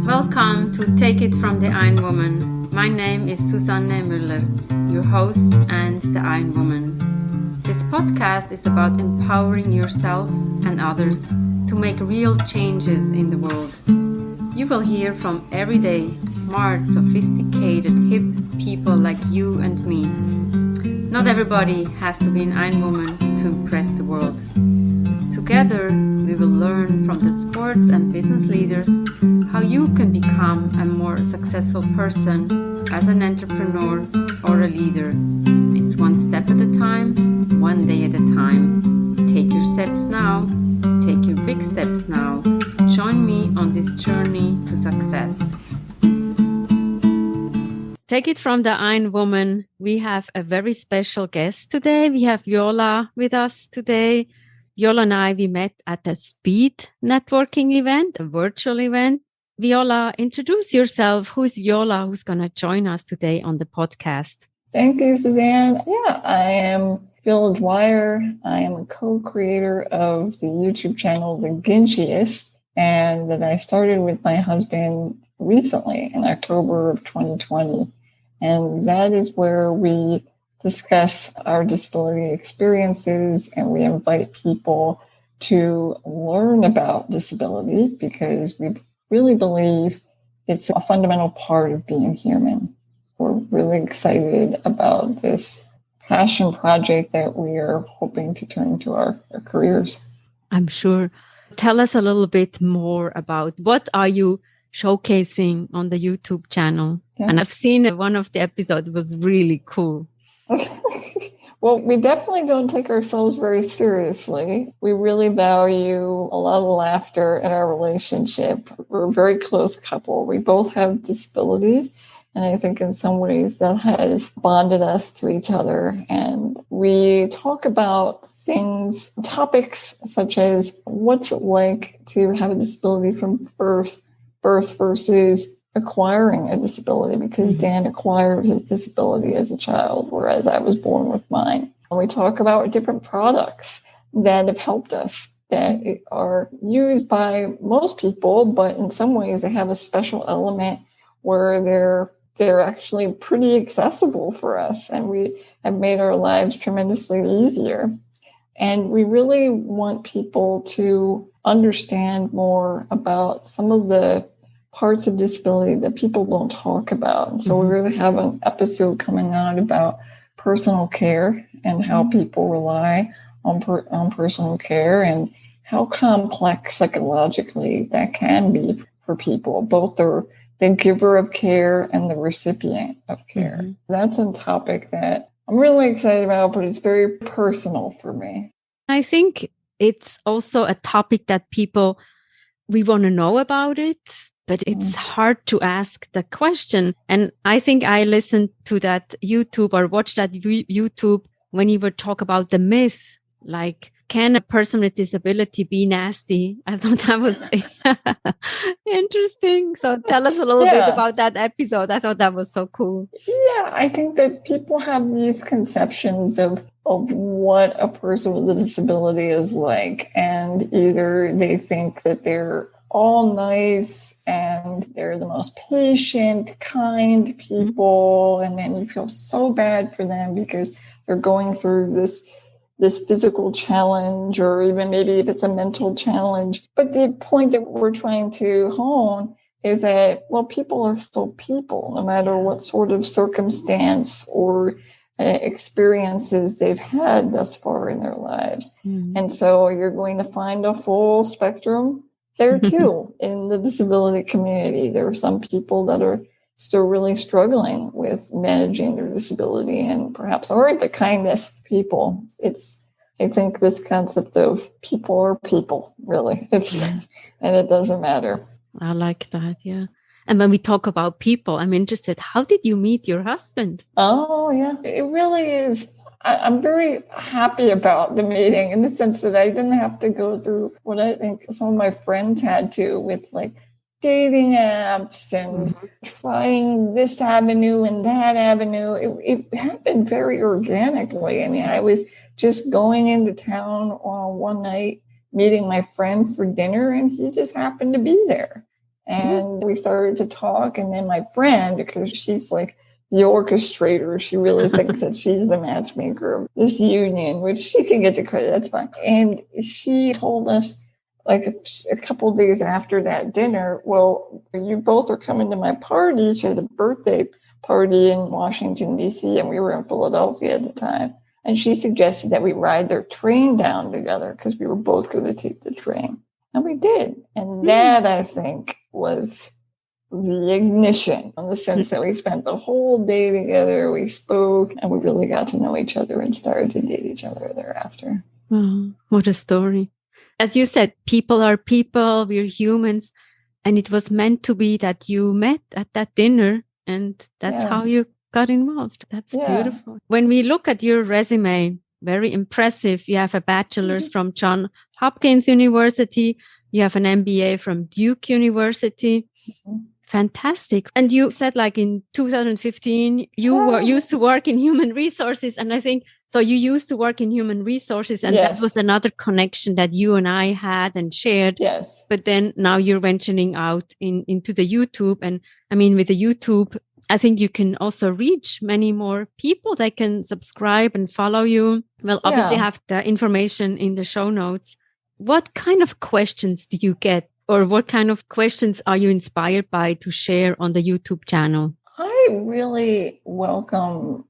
Welcome to Take It from the Ironwoman. My name is Susanne Müller, your host and the Ironwoman. This podcast is about empowering yourself and others to make real changes in the world. You will hear from everyday, smart, sophisticated, hip people like you and me. Not everybody has to be an Ironwoman to impress the world. Together, we will learn from the sports and business leaders how you can become a more successful person as an entrepreneur or a leader. It's one step at a time, one day at a time. Take your steps now. Take your big steps now. Join me on this journey to success. Take it from the Ironwoman. We have a very special guest today. We have Viola with us today. Viola and I, we met at a speed networking event, a virtual event. Viola, introduce yourself. Who's Viola? Who's going to join us today on the podcast? Thank you, Suzanne. Yeah, I am Viola Dwyer. I am a co-creator of the YouTube channel, The Ginchiest, and that I started with my husband recently in October of 2020. And that is where we discuss our disability experiences and we invite people to learn about disability because we really believe it's a fundamental part of being human. We're really excited about this passion project that we are hoping to turn into our careers. I'm sure. Tell us a little bit more about what are you showcasing on the YouTube channel? Yeah. And I've seen one of the episodes was really cool. Well, we definitely don't take ourselves very seriously. We really value a lot of laughter in our relationship. We're a very close couple. We both have disabilities. And I think in some ways that has bonded us to each other. And we talk about topics such as what's it like to have a disability from birth versus acquiring a disability, because Dan acquired his disability as a child, whereas I was born with mine. And we talk about different products that have helped us that are used by most people, but in some ways they have a special element where they're actually pretty accessible for us, and we have made our lives tremendously easier. And we really want people to understand more about some of the parts of disability that people don't talk about. And so we really have an episode coming out about personal care and how people rely on personal care and how complex psychologically that can be for people, both the giver of care and the recipient of care. That's a topic that I'm really excited about, but it's very personal for me. I think it's also a topic that we want to know about it, but it's hard to ask the question. And I think I listened to that YouTube or watched that YouTube when you were talk about the myth, like, can a person with disability be nasty? I thought that was interesting. So tell us a little bit about that episode. I thought that was so cool. Yeah, I think that people have these conceptions of what a person with a disability is like. And either they think that they're all nice and they're the most patient, kind people. And then you feel so bad for them because they're going through this physical challenge, or even maybe if it's a mental challenge. But the point that we're trying to hone is that, well, people are still people, no matter what sort of circumstance or experiences they've had thus far in their lives. And so you're going to find a full spectrum there too in the disability community. There are some people that are still really struggling with managing their disability and perhaps aren't the kindest people. I think this concept of people are people, really. And it doesn't matter. I like that, yeah. And when we talk about people, I'm interested, how did you meet your husband? Oh, yeah. It really is. I'm very happy about the meeting in the sense that I didn't have to go through what I think some of my friends had to with like dating apps and trying this avenue and that avenue. It happened very organically. I mean, I was just going into town one night meeting my friend for dinner, and he just happened to be there. And we started to talk. And then my friend, because she's like the orchestrator, she really thinks that she's the matchmaker of this union, which she can get the credit. That's fine. And she told us, like a couple of days after that dinner, well, you both are coming to my party. She had a birthday party in Washington, D.C., and we were in Philadelphia at the time. And she suggested that we ride their train down together because we were both going to take the train. And we did. And that, I think, was the ignition, in the sense that we spent the whole day together, we spoke, and we really got to know each other and started to date each other thereafter. Oh, what a story. As you said, people are people, we're humans. And it was meant to be that you met at that dinner, and that's how you got involved. That's beautiful. When we look at your resume, very impressive. You have a bachelor's from Johns Hopkins University. You have an MBA from Duke University. Fantastic. And you said, like, in 2015, you used to work in human resources. And I think, so you used to work in human resources, and that was another connection that you and I had and shared. Yes. But then now you're venturing out into the YouTube. And I mean, with the YouTube, I think you can also reach many more people that can subscribe and follow you. We'll obviously have the information in the show notes. What kind of questions do you get, or what kind of questions are you inspired by to share on the YouTube channel? I really welcome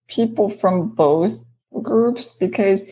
people from both groups, because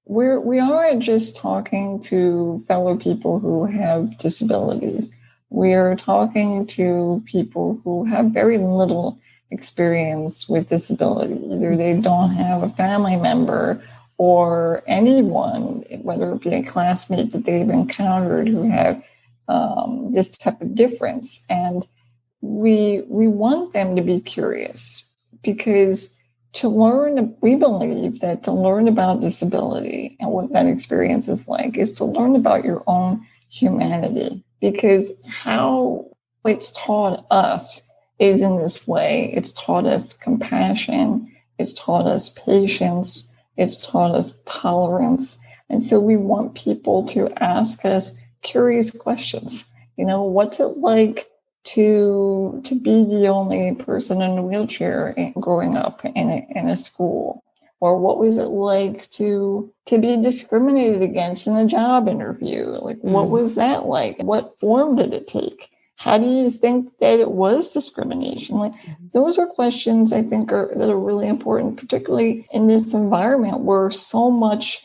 we aren't just talking to fellow people who have disabilities. We are talking to people who have very little experience with disability. Either they don't have a family member or anyone, whether it be a classmate that they've encountered who have this type of difference. And we want them to be curious, because we believe that to learn about disability and what that experience is like is to learn about your own humanity, because how it's taught us is in this way. It's taught us compassion. It's taught us patience. It's taught us tolerance. And so we want people to ask us curious questions. What's it like to be the only person in a wheelchair growing up in a school? Or what was it like to be discriminated against in a job interview? Like, what was that like? What form did it take? How do you think that it was discrimination? Like, those are questions I think that are really important, particularly in this environment where so much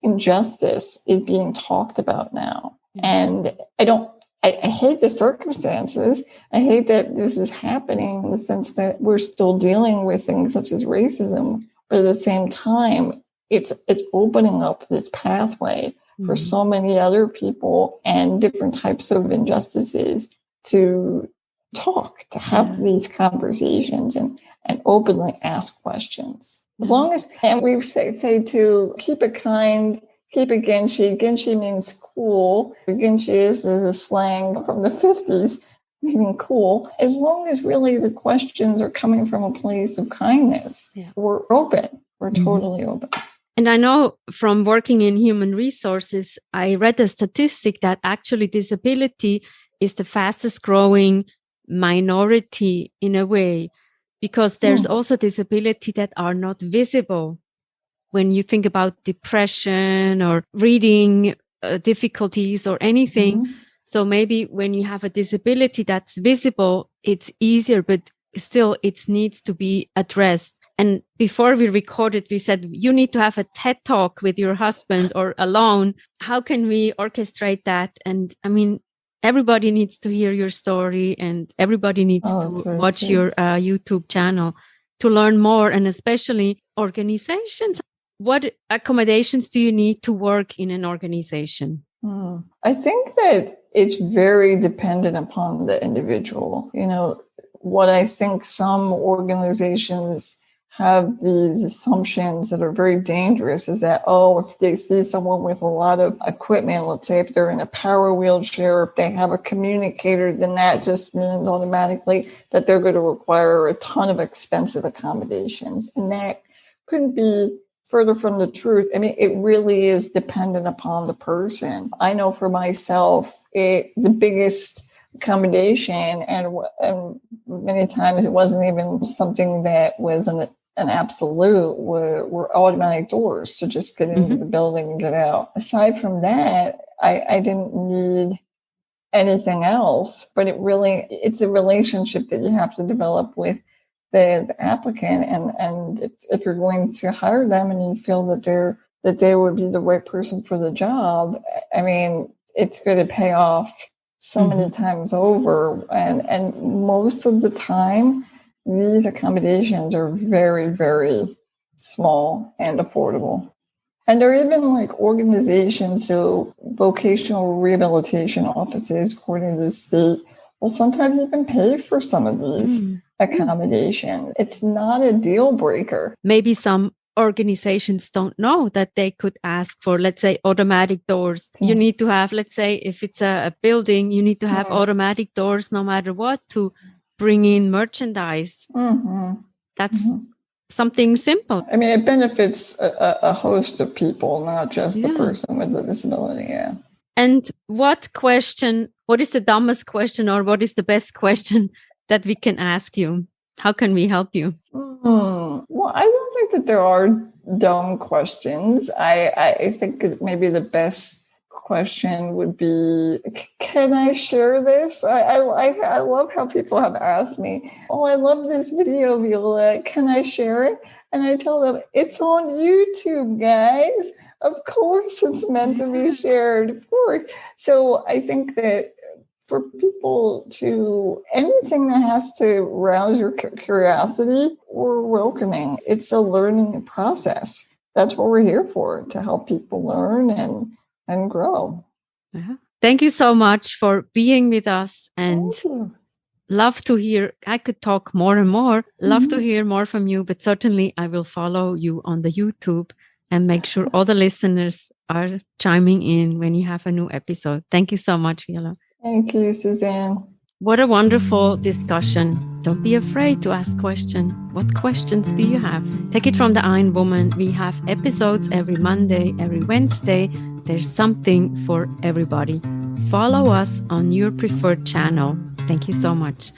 injustice is being talked about now. And I hate the circumstances. I hate that this is happening, in the sense that we're still dealing with things such as racism. But at the same time, it's opening up this pathway for so many other people and different types of injustices to talk, to have these conversations and openly ask questions. As long as, and we say to keep it kind, keep it Ginchi. Ginchi means cool. Ginchiest is a slang from the 50s, meaning cool. As long as really the questions are coming from a place of kindness, we're open. We're totally open. And I know from working in human resources, I read a statistic that actually disability is the fastest growing minority in a way, because there's also disability that are not visible. When you think about depression or reading difficulties or anything. So maybe when you have a disability that's visible, it's easier, but still it needs to be addressed. And before we recorded, we said, you need to have a TED talk with your husband or alone. How can we orchestrate that? And I mean, everybody needs to hear your story, and everybody needs to watch your YouTube channel to learn more, and especially organizations. What accommodations do you need to work in an organization? I think that it's very dependent upon the individual. What I think some organizations have these assumptions that are very dangerous is that, if they see someone with a lot of equipment, let's say if they're in a power wheelchair, if they have a communicator, then that just means automatically that they're going to require a ton of expensive accommodations. And that couldn't be further from the truth. I mean, it really is dependent upon the person. I know for myself, the biggest accommodation, and many times it wasn't even something that was an absolute, were automatic doors to just get into the building and get out. Aside from that, I didn't need anything else, but it's a relationship that you have to develop with the applicant, and if you're going to hire them and you feel that they would be the right person for the job, I mean, it's going to pay off so many times over, and most of the time these accommodations are very, very small and affordable. And there are even like organizations, so vocational rehabilitation offices, according to the state, will sometimes even pay for some of these accommodations. It's not a deal breaker. Maybe some organizations don't know that they could ask for, let's say, automatic doors. You need to have, let's say, if it's a building, you need to have automatic doors no matter what to bring in merchandise. That's something simple. I mean, it benefits a host of people, not just the person with the disability. Yeah. And what is the dumbest question, or what is the best question that we can ask you? How can we help you? Well, I don't think that there are dumb questions. I think that maybe the best question would be, can I share this? I love how people have asked me, oh, I love this video, Viola. Can I share it? And I tell them, it's on YouTube, guys. Of course it's meant to be shared, of course. So I think that for people anything that has to rouse your curiosity, we're welcoming. It's a learning process. That's what we're here for, to help people learn and grow. Thank you so much for being with us, and love to hear. I could talk more and more. Love to hear more from you, but certainly I will follow you on the YouTube and make sure all the listeners are chiming in when you have a new episode. Thank you so much, Viola. Thank you, Suzanne. What a wonderful discussion. Don't be afraid to ask questions. What questions do you have? Take it from the Ironwoman. We have episodes every Monday, every Wednesday. There's something for everybody. Follow us on your preferred channel. Thank you so much.